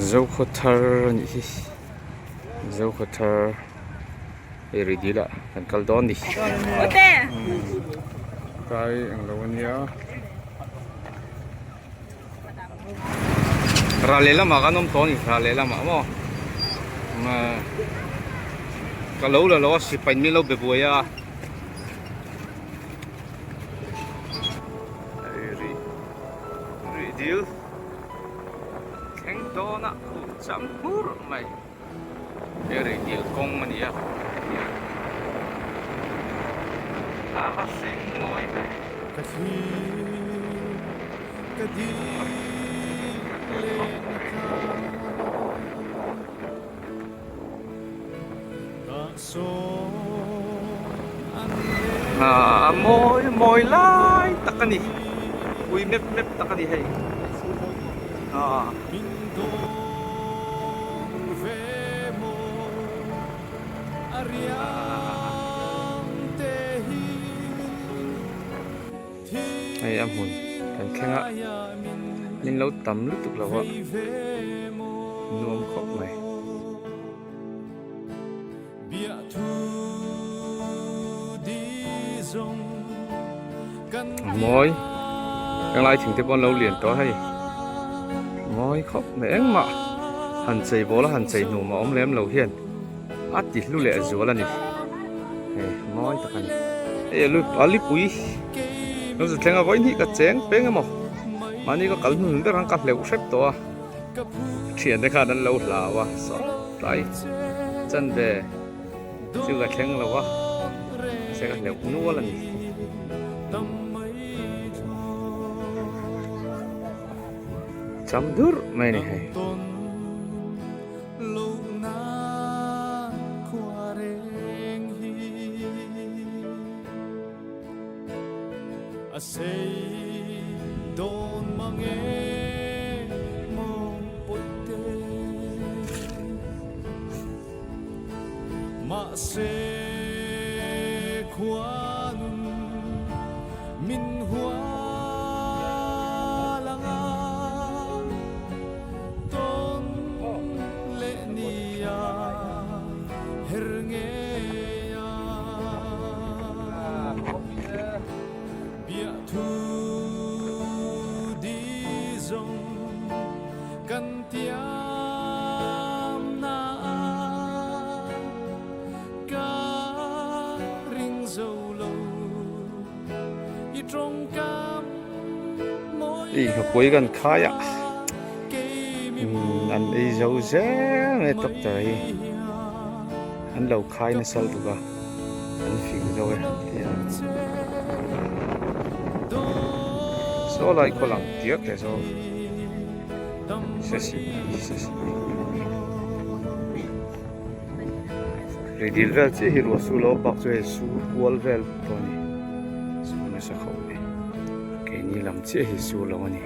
dâu khô thar nhỉ, dâu khô thar eri đi là cần cal đón đi cái anh lâu nhá ra lấy làm mà cái nôm to nhỉ, ra lấy làm mà cái lâu là lâu xịt bánh mì lâu bể bùi à eri đi keng to na chăm hur mày eri đi công mà nhỉ sinh ngồi môi môi lai takani ui mep mep takani hay hay em hồn cần khen ạ nên lâu tắm lúc tục lâu ạ nuông khóc này môi đang lại thỉnh tiếp con lâu liền đó hay môi khóc mẹ mà hẳn chạy bố là hẳn chạy nụ mà ông lém lâu hiền át chỉ lúc lẹ rúa là nè môi thật này ê lúc ở lip bụi nó sẽ theo với những cái chén bé mà những cái cẩn thận đang cắt lẹo xếp to chuyện đấy khá là lâu là quá sợ lại chân về chưa cái khen là quá sẽ cắt lẹo nua là chấm đứt mày này hay say don't mange mo pote ma se khuanun min hua langa ton le nia hernge thu đi dòng căn tiam na ca ring dầu lâu y trong cam môi ý học cuối gần khai ạ anh ấy dâu dễ nghe tập tới anh lâu khai nó sâu tụi anh phim rồi số lại có lòng tiếc để số sẽ rồi đi ra chỉ hiểu số lo bạc rồi số wall vel thôi số nó sẽ không này cái này làm chỉ hiểu số lo này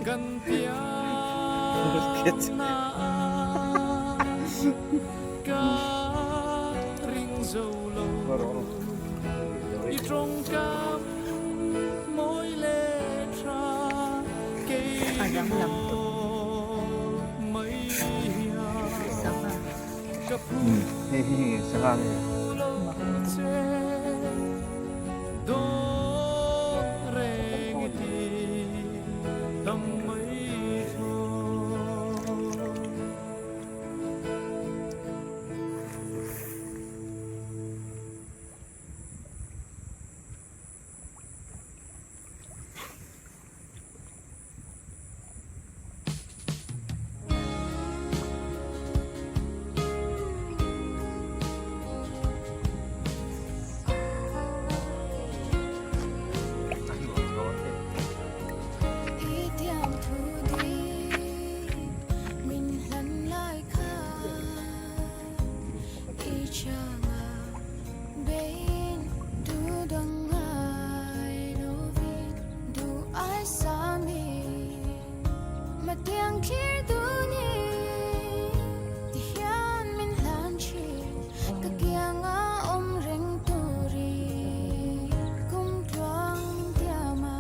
căn tiam na ca ring dầu lâu y trong cam môi lệ tra cây mấy cặp ai sami mà tiếng kia dunia thì hian min lan chi ka kia nga reng turi kum tuang tiama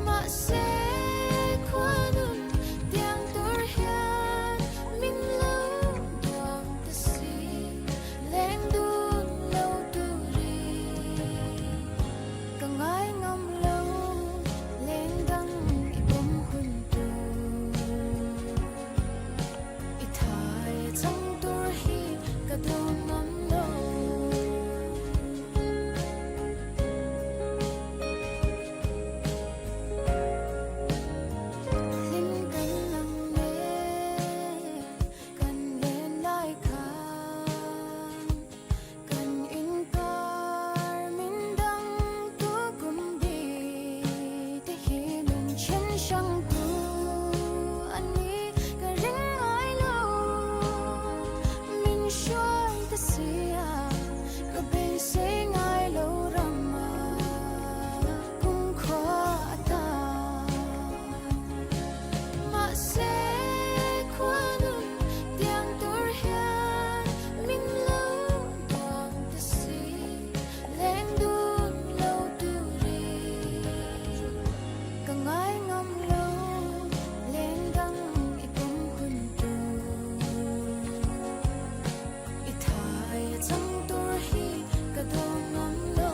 ma se kwanun tiang tur hian min lo tuang ta si leng dun lo turi ka ngai ngam lo lên đăng i bom hun tu i thai chang tur hi ka don ngam lo linh kan lang me kan len lai khan kan in kar min dang tu kum bi te hi min chen shang tu ani ka ring ai lo min shoi ta sia ka be se ngai lo rama kum kho ata ma se kwanun tiang tur hian min lo tuang ta si leng dun lo turi ka ngai ngam lo lên đăng i bom hun tu i thai chang tur hi ka don ngam lo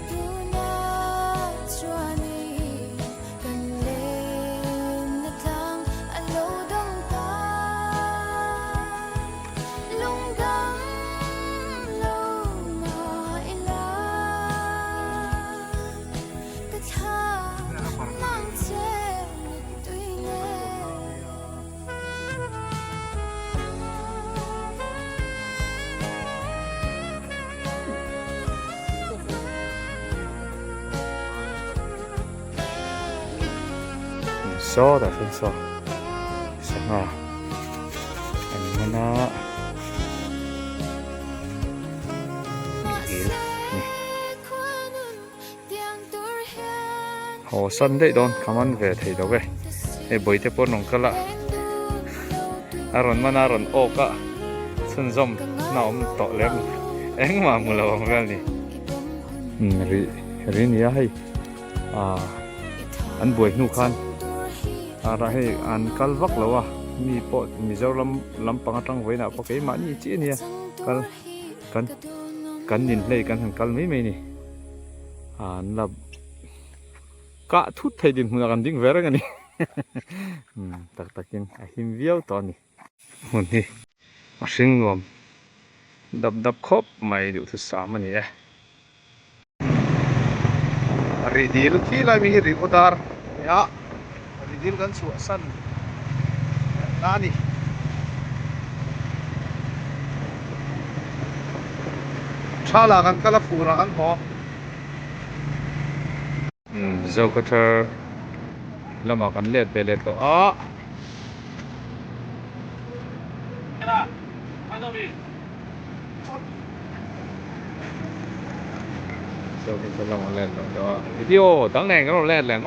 tuna chuani kan lên na tlang a lo dong ta lung dang lo ma ila ka tha mang che tui ne so da fin so sanga anh mana se kwanun tiang tur hian ho san dei don kaman ve thei do ve e boite por nong kala aron mana aron o ka sun zom na to lem eng ma mu lo ngal ni ri ni ya hai an boi nu khan ra he an kalvak lawa mi po mizoram lampang atang voina po ke ma ni chi ni kal kan nin hlei kan han kal mai mai ni an lab ka thut thei din huna kan ding vera ngani tak takin a him viau to ni hun ni a hring nuam dap khop mai du thu sa ma ni e ri dil thi la mi ri udar ya ri dil kan su san nani thala kan kala pura kan ho zo cutter lama kan let pe let to zo cutter lama let to video tang neng kan let leng